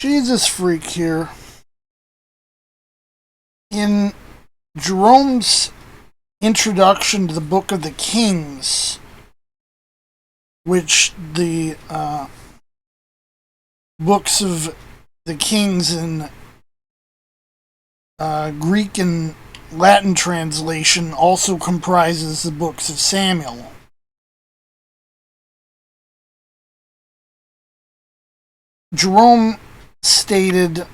Jesus freak here. In Jerome's introduction to the Book of the Kings, which the books of the Kings in Greek and Latin translation also comprises the books of Samuel. Jerome stated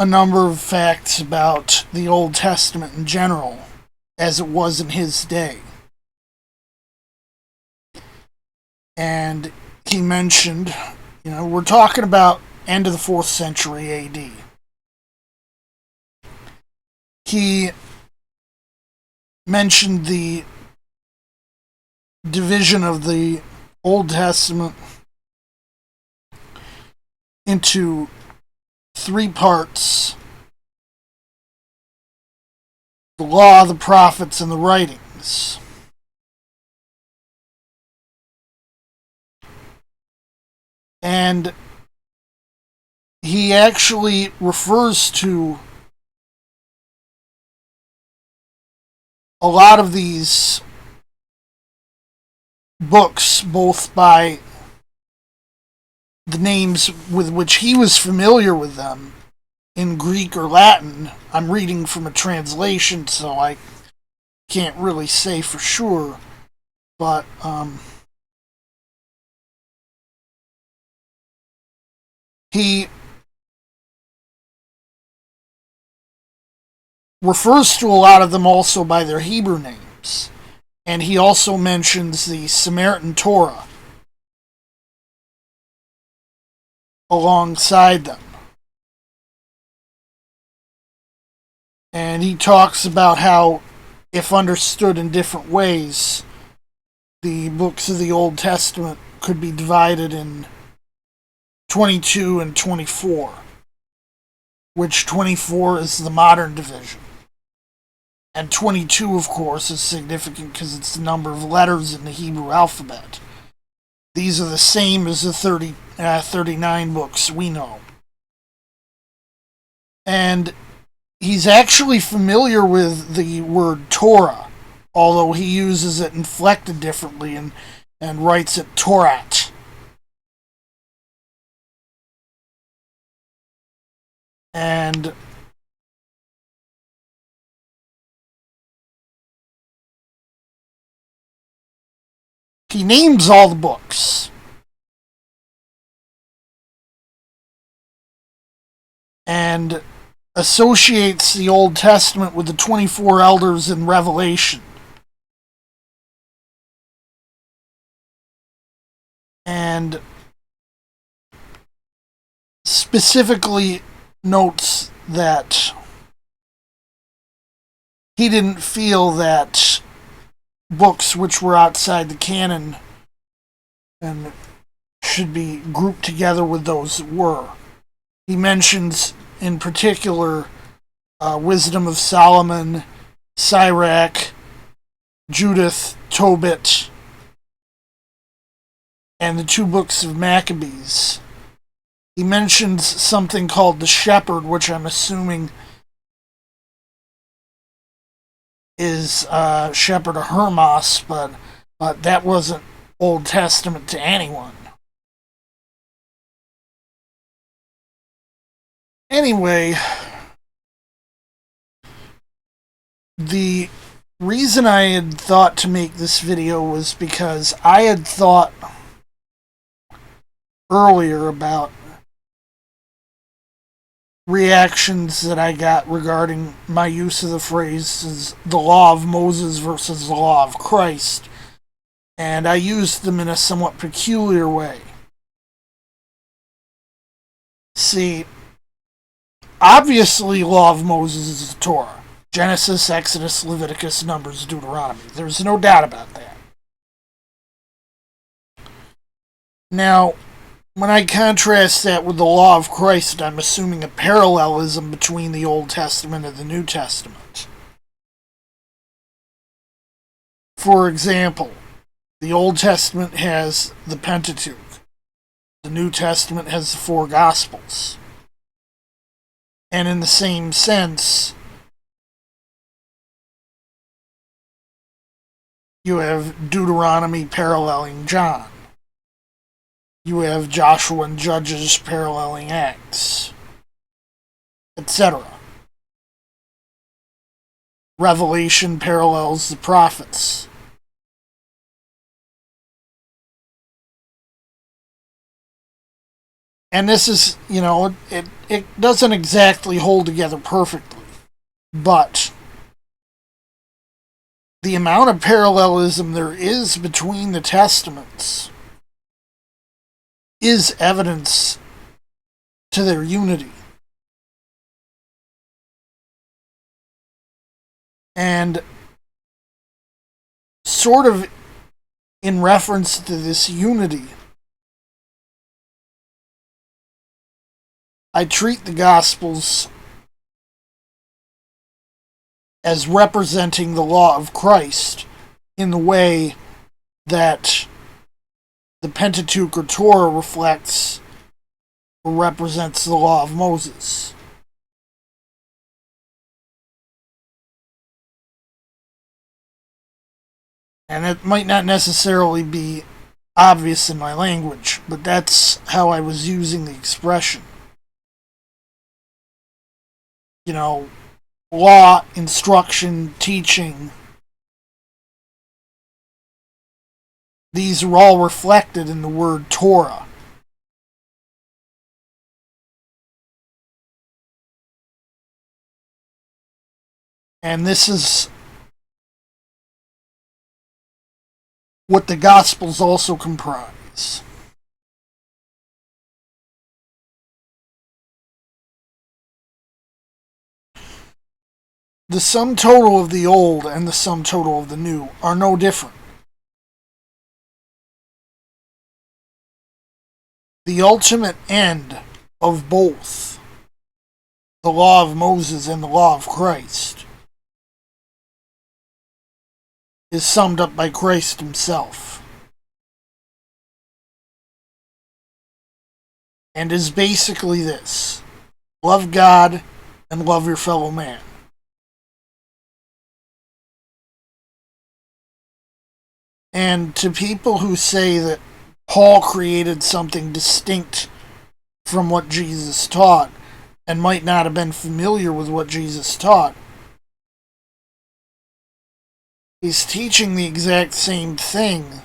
a number of facts about the Old Testament in general, as it was in his day. And he mentioned, we're talking about end of the 4th century AD. He mentioned the division of the Old Testament into 3 parts: the law, the prophets, and the writings. And he actually refers to a lot of these books, both by the names with which he was familiar with them in Greek or Latin. I'm reading from a translation, so I can't really say for sure, but he refers to a lot of them also by their Hebrew names. And he also mentions the Samaritan Torah alongside them. And he talks about how, if understood in different ways, the books of the Old Testament could be divided in 22 and 24, which 24 is the modern division. And 22, of course, is significant because it's the number of letters in the Hebrew alphabet. These are the same as the 39 books we know. And he's actually familiar with the word Torah, although he uses it inflected differently and writes it Torat. And he names all the books. And associates the Old Testament with the 24 elders in Revelation. And specifically notes that he didn't feel that books which were outside the canon and should be grouped together with those that were. He mentions in particular Wisdom of Solomon, Sirach, Judith, Tobit, and the 2 books of Maccabees. He mentions something called the Shepherd, which I'm assuming is Shepherd of Hermas, but that wasn't Old Testament to anyone. Anyway, the reason I had thought to make this video was because I had thought earlier about reactions that I got regarding my use of the phrases the law of Moses versus the law of Christ, and I used them in a somewhat peculiar way. See, obviously, law of Moses is the Torah. Genesis, Exodus, Leviticus, Numbers, Deuteronomy. There's no doubt about that. Now, when I contrast that with the law of Christ, I'm assuming a parallelism between the Old Testament and the New Testament. For example, the Old Testament has the Pentateuch. The New Testament has the 4 Gospels. And in the same sense, you have Deuteronomy paralleling John. You have Joshua and Judges paralleling Acts, etc. Revelation parallels the prophets. And this is, it doesn't exactly hold together perfectly, but the amount of parallelism there is between the testaments is evidence to their unity. And sort of in reference to this unity, I treat the Gospels as representing the law of Christ in the way that the Pentateuch or Torah reflects or represents the law of Moses. And it might not necessarily be obvious in my language, but that's how I was using the expression. Law, instruction, teaching, these are all reflected in the word Torah. And this is what the Gospels also comprise. The sum total of the old and the sum total of the new are no different. The ultimate end of both the law of Moses and the law of Christ is summed up by Christ himself, and is basically this: love God and love your fellow man. And to people who say that Paul created something distinct from what Jesus taught and might not have been familiar with what Jesus taught, he's teaching the exact same thing.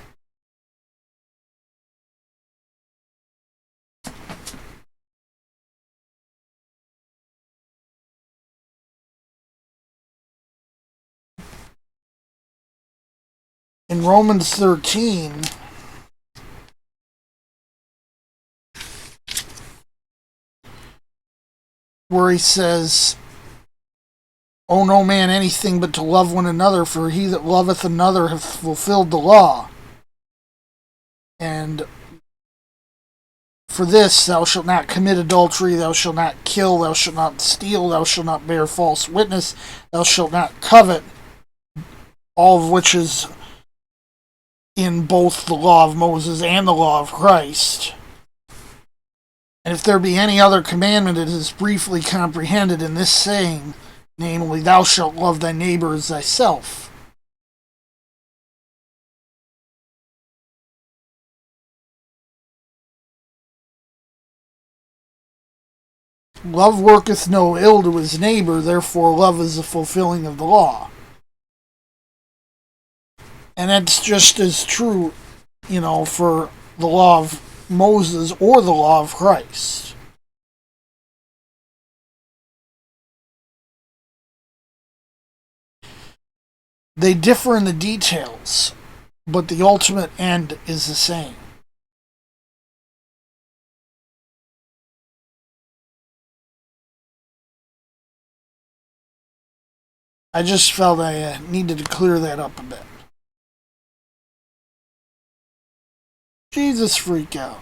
In Romans 13, where he says, "Owe no man anything but to love one another, for he that loveth another hath fulfilled the law. And for this, thou shalt not commit adultery, thou shalt not kill, thou shalt not steal, thou shalt not bear false witness, thou shalt not covet," all of which is in both the law of Moses and the law of Christ. And if there be any other commandment, it is briefly comprehended in this saying, namely, thou shalt love thy neighbor as thyself. Love worketh no ill to his neighbor, therefore love is the fulfilling of the law. And that's just as true, for the law of Moses or the law of Christ. They differ in the details, but the ultimate end is the same. I just felt I needed to clear that up a bit. Jesus freak out.